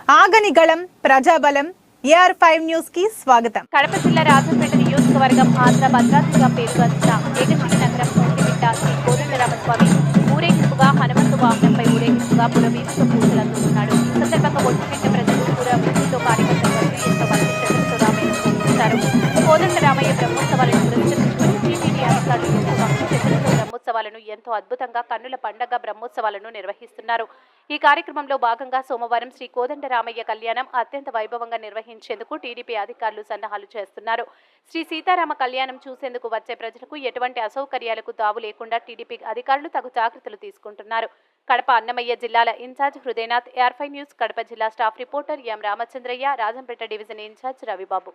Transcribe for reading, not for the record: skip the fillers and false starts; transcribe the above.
ఆగని గళం ప్రజాబలం AR5 news కి స్వాగతం. కడప జిల్లా రాజంపేట నియోజకవర్గం ఆంధ్ర భద్రాద్రిగా పేరుగాంచిన ఏకశిల నగరం కోటిమిట్ట శ్రీ కోదండరామస్వామి ఊరేగింపుగా హనుమంతు వాహనంపై ఊరేగింపుగా పురవీధితో పూజలు అందుకున్నాడు. ఈ సందర్భంగా ఒంటిమిట్ట ప్రజలు పురవీధితో కార్యకర్తలు ఎంతో భక్తి శ్రద్ధలతో రామయ్యను పూజించారు. కోదండరామయ్య బ్రహ్మోత్సవాలను పురస్కరించుకుని టీటీడీ అధికారులు ఎంతో భక్తి శ్రద్ధలతో బ్రహ్మోత్సవాలను ఎంతో అద్భుతంగా కన్నుల పండగ బ్రహ్మోత్సవాలను నిర్వహిస్తున్నారు. ఈ కార్యక్రమంలో భాగంగా సోమవారం శ్రీ కోదండరామయ్య కళ్యాణం అత్యంత వైభవంగా నిర్వహించేందుకు టీడీపీ అధికారులు సన్నాహాలు చేస్తున్నారు. శ్రీ సీతారామ కళ్యాణం చూసేందుకు వచ్చే ప్రజలకు ఎటువంటి అసౌకర్యాలకు తావు లేకుండా టీడీపీ అధికారులు తగు జాగ్రత్తలు తీసుకుంటున్నారు. కడప అన్నమయ్య జిల్లాల incharge Hridaynath, AR5 news Kadapa జిల్లా staff reporter M Ramachandraiah, Rajampet division incharge Ravibabu.